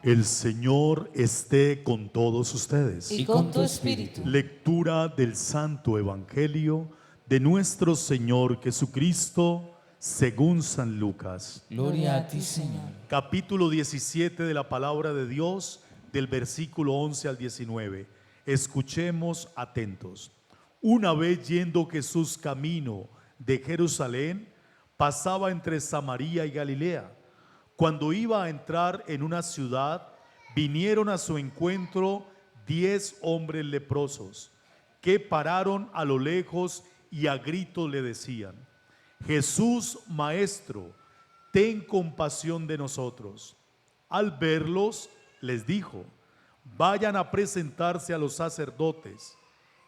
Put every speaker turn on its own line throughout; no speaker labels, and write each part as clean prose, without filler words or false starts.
El Señor esté con todos ustedes.
Y con tu espíritu.
Lectura del Santo Evangelio de nuestro Señor Jesucristo según San Lucas.
Gloria a ti, Señor.
Capítulo 17 de la palabra de Dios, del versículo 11 al 19. Escuchemos atentos. Una vez yendo Jesús camino de Jerusalén, pasaba entre Samaria y Galilea. Cuando iba a entrar en una ciudad, vinieron a su encuentro 10 hombres leprosos, que pararon a lo lejos y a gritos le decían: Jesús, Maestro, ten compasión de nosotros. Al verlos, les dijo: vayan a presentarse a los sacerdotes.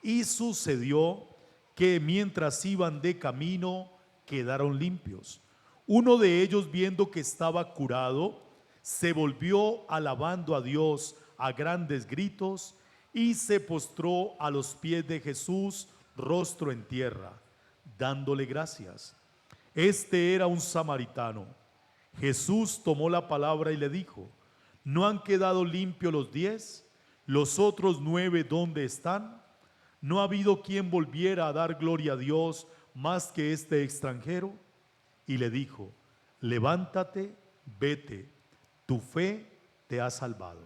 Y sucedió que mientras iban de camino, quedaron limpios. Uno de ellos, viendo que estaba curado, se volvió alabando a Dios a grandes gritos y se postró a los pies de Jesús, rostro en tierra, dándole gracias. Este era un samaritano. Jesús tomó la palabra y le dijo: ¿no han quedado limpios los 10? ¿Los otros 9 dónde están? ¿No ha habido quien volviera a dar gloria a Dios más que este extranjero? Y le dijo: levántate, vete, tu fe te ha salvado.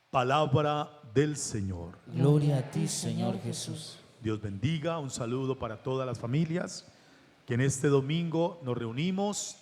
Palabra del Señor.
Gloria a ti, Señor Jesús.
Dios bendiga. Un saludo para todas las familias que en este domingo nos reunimos.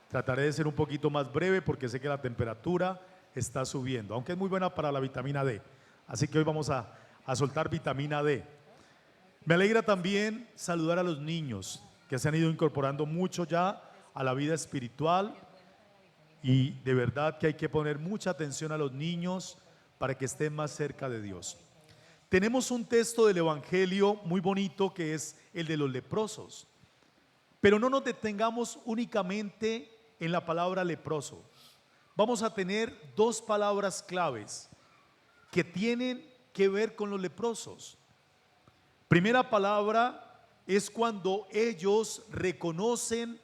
Trataré de ser un poquito más breve porque sé que la temperatura está subiendo, aunque es muy buena para la vitamina D. Así que hoy vamos a soltar vitamina D. Me alegra también saludar a los niños que se han ido incorporando mucho ya a la vida espiritual, y de verdad que hay que poner mucha atención a los niños para que estén más cerca de Dios. Tenemos un texto del Evangelio muy bonito que es el de los leprosos, pero no nos detengamos únicamente en la palabra leproso. Vamos a tener dos palabras claves que tienen que ver con los leprosos. Primera palabra es cuando ellos reconocen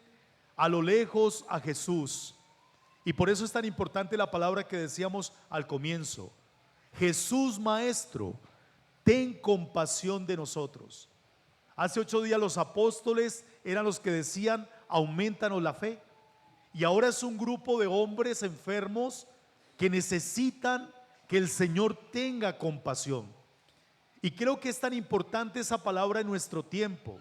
a lo lejos a Jesús. Y por eso es tan importante la palabra que decíamos al comienzo: Jesús, Maestro, ten compasión de nosotros. Hace 8 días los apóstoles eran los que decían: aumentanos la fe. Y ahora es un grupo de hombres enfermos que necesitan que el Señor tenga compasión. Y creo que es tan importante esa palabra en nuestro tiempo,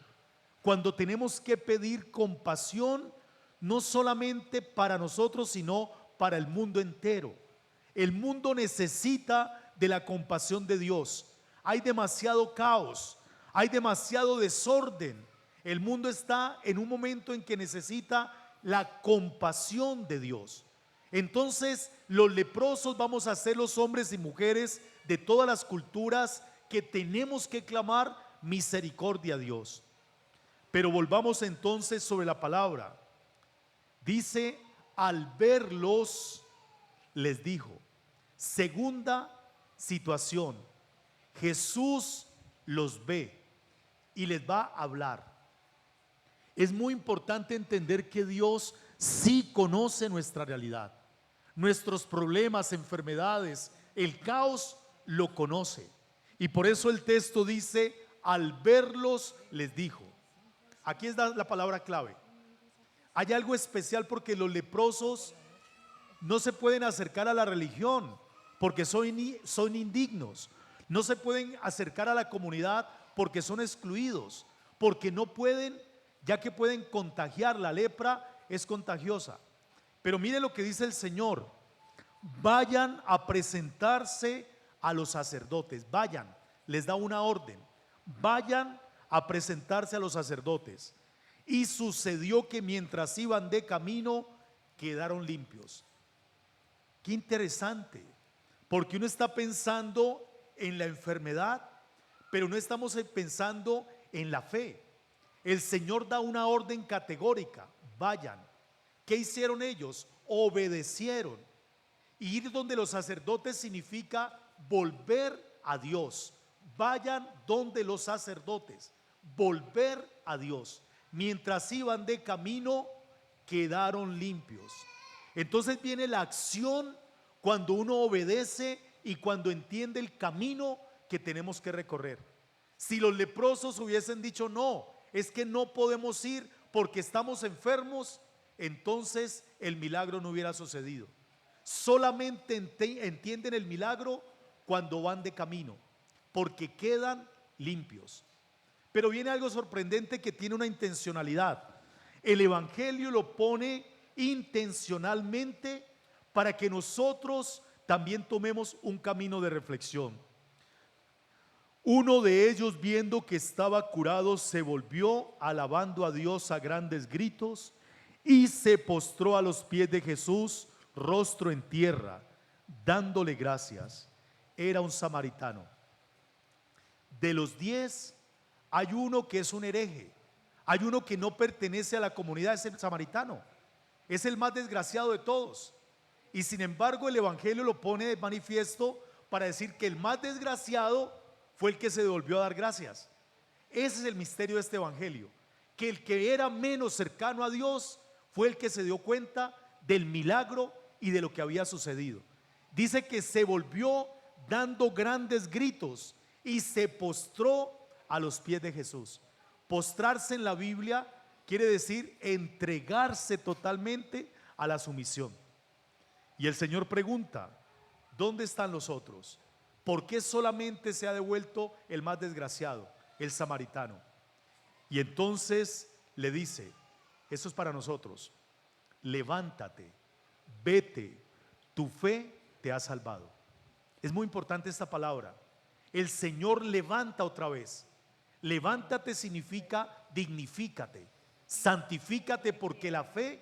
cuando tenemos que pedir compasión, no solamente para nosotros, sino para el mundo entero. El mundo necesita de la compasión de Dios. Hay demasiado caos, hay demasiado desorden. El mundo está en un momento en que necesita la compasión de Dios. Entonces, los leprosos vamos a ser los hombres y mujeres de todas las culturas que tenemos que clamar misericordia a Dios. Pero volvamos entonces sobre la palabra. Dice: al verlos, les dijo. Segunda situación: Jesús los ve y les va a hablar. Es muy importante entender que Dios sí conoce nuestra realidad, nuestros problemas, enfermedades, el caos lo conoce. Y por eso el texto dice: al verlos les dijo. Aquí es la palabra clave. Hay algo especial porque los leprosos no se pueden acercar a la religión porque son indignos. No se pueden acercar a la comunidad porque son excluidos, porque no pueden, ya que pueden contagiar. La lepra es contagiosa. Pero mire lo que dice el Señor: vayan a presentarse a los sacerdotes. Vayan, les da una orden: vayan a presentarse a los sacerdotes. Y sucedió que mientras iban de camino, quedaron limpios. Qué interesante, porque uno está pensando en la enfermedad, pero no estamos pensando en la fe. El Señor da una orden categórica: vayan. ¿Qué hicieron ellos? Obedecieron. Ir donde los sacerdotes significa volver a Dios. Vayan donde los sacerdotes, volver a Dios. Mientras iban de camino, quedaron limpios. Entonces viene la acción cuando uno obedece y cuando entiende el camino que tenemos que recorrer. Si los leprosos hubiesen dicho no, es que no podemos ir porque estamos enfermos, entonces el milagro no hubiera sucedido. Solamente entienden el milagro cuando van de camino, porque quedan limpios. Pero viene algo sorprendente que tiene una intencionalidad. El Evangelio lo pone intencionalmente para que nosotros también tomemos un camino de reflexión. Uno de ellos, viendo que estaba curado, se volvió alabando a Dios a grandes gritos y se postró a los pies de Jesús, rostro en tierra, dándole gracias. Era un samaritano. De los 10, hay uno que es un hereje, hay uno que no pertenece a la comunidad, es el samaritano, es el más desgraciado de todos. Y sin embargo el Evangelio lo pone de manifiesto para decir que el más desgraciado fue el que se devolvió a dar gracias. Ese es el misterio de este Evangelio, que el que era menos cercano a Dios fue el que se dio cuenta del milagro y de lo que había sucedido. Dice que se volvió dando grandes gritos y se postró a los pies de Jesús. Postrarse en la Biblia quiere decir entregarse totalmente a la sumisión. Y el Señor pregunta: ¿dónde están los otros? ¿Por qué solamente se ha devuelto el más desgraciado, el samaritano? Y entonces le dice, eso es para nosotros: levántate, vete, tu fe te ha salvado. Es muy importante esta palabra. El Señor levanta otra vez. Levántate significa dignifícate, santifícate, porque la fe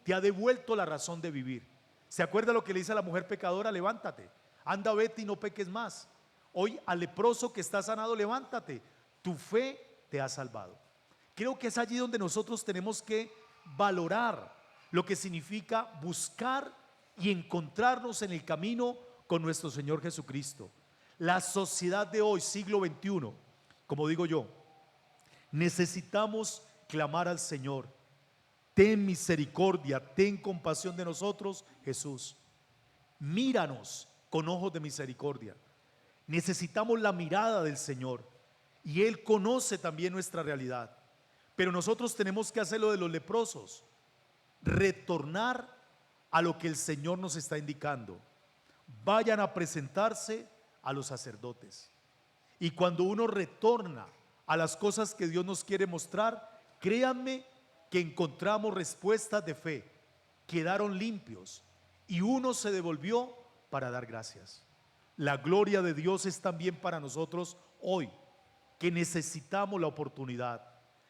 te ha devuelto la razón de vivir. ¿Se acuerda lo que le dice a la mujer pecadora? Levántate, anda, vete y no peques más. Hoy al leproso que está sanado, levántate, tu fe te ha salvado. Creo que es allí donde nosotros tenemos que valorar lo que significa buscar y encontrarnos en el camino con nuestro Señor Jesucristo. La sociedad de hoy, siglo XXI, como digo yo, necesitamos clamar al Señor: ten misericordia, ten compasión de nosotros, Jesús. Míranos con ojos de misericordia. Necesitamos la mirada del Señor y Él conoce también nuestra realidad. Pero nosotros tenemos que hacer lo de los leprosos: retornar a lo que el Señor nos está indicando. Vayan a presentarse a los sacerdotes. Y cuando uno retorna a las cosas que Dios nos quiere mostrar, créanme que encontramos respuestas de fe. Quedaron limpios y uno se devolvió para dar gracias. La gloria de Dios es también para nosotros hoy, que necesitamos la oportunidad,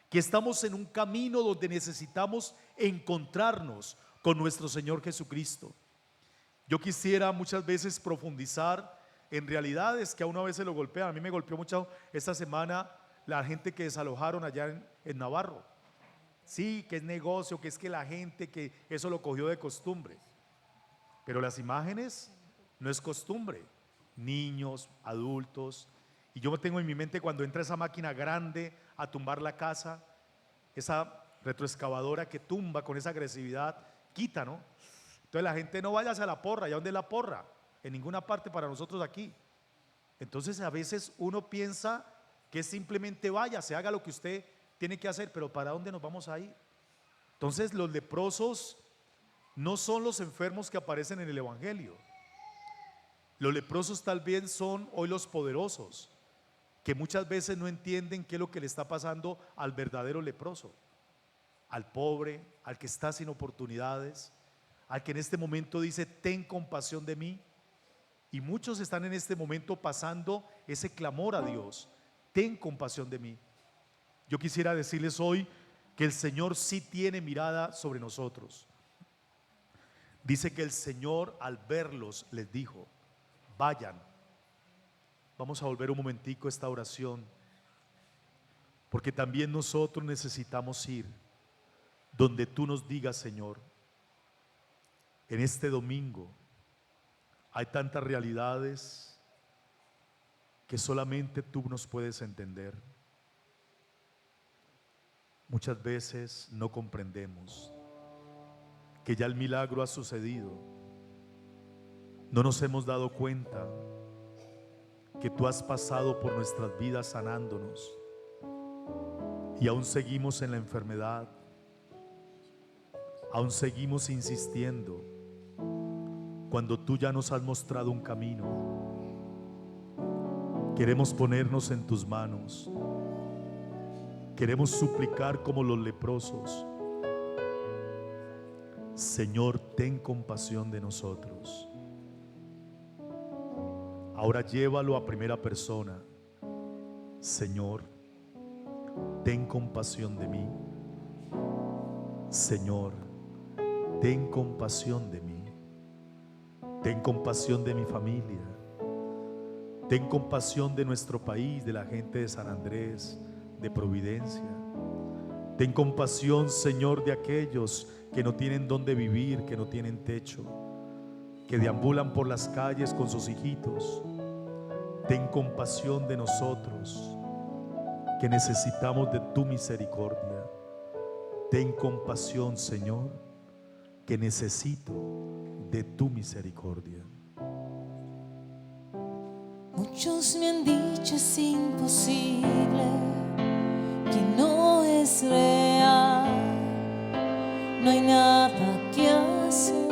que estamos en un camino donde necesitamos encontrarnos con nuestro Señor Jesucristo. Yo quisiera muchas veces profundizar en realidades que a uno a veces lo golpean. A mí me golpeó mucho esta semana la gente que desalojaron allá en Navarro. Sí, que es negocio, que es que la gente, que eso lo cogió de costumbre. Pero las imágenes no es costumbre. Niños, adultos. Y yo tengo en mi mente cuando entra esa máquina grande a tumbar la casa, esa retroexcavadora que tumba con esa agresividad, quita, ¿no? Entonces la gente: no vayas a la porra. ¿Ya dónde es la porra? En ninguna parte para nosotros aquí. Entonces a veces uno piensa que simplemente vaya, se haga lo que usted tiene que hacer, pero ¿para dónde nos vamos a ir? Entonces los leprosos no son los enfermos que aparecen en el Evangelio. Los leprosos tal vez son hoy los poderosos, que muchas veces no entienden qué es lo que le está pasando al verdadero leproso, al pobre, al que está sin oportunidades, al que en este momento dice: ten compasión de mí. Y muchos están en este momento pasando ese clamor a Dios: ten compasión de mí. Yo quisiera decirles hoy que el Señor sí tiene mirada sobre nosotros. Dice que el Señor al verlos les dijo: vayan. Vamos a volver un momentico a esta oración, porque también nosotros necesitamos ir donde tú nos digas, Señor. En este domingo hay tantas realidades que solamente tú nos puedes entender. Muchas veces no comprendemos que ya el milagro ha sucedido. No nos hemos dado cuenta que tú has pasado por nuestras vidas sanándonos y aún seguimos en la enfermedad, aún seguimos insistiendo cuando tú ya nos has mostrado un camino. Queremos ponernos en tus manos, queremos suplicar como los leprosos: Señor, ten compasión de nosotros. Ahora llévalo a primera persona: Señor, ten compasión de mí. Señor, ten compasión de mí. Ten compasión de mi familia. Ten compasión de nuestro país, de la gente de San Andrés, de Providencia. Ten compasión, Señor, de aquellos que no tienen dónde vivir, que no tienen techo, que deambulan por las calles con sus hijitos. Ten compasión de nosotros, que necesitamos de tu misericordia. Ten compasión, Señor, que necesito de tu misericordia.
Muchos me han dicho es imposible, que no es real, no hay nada que hacer.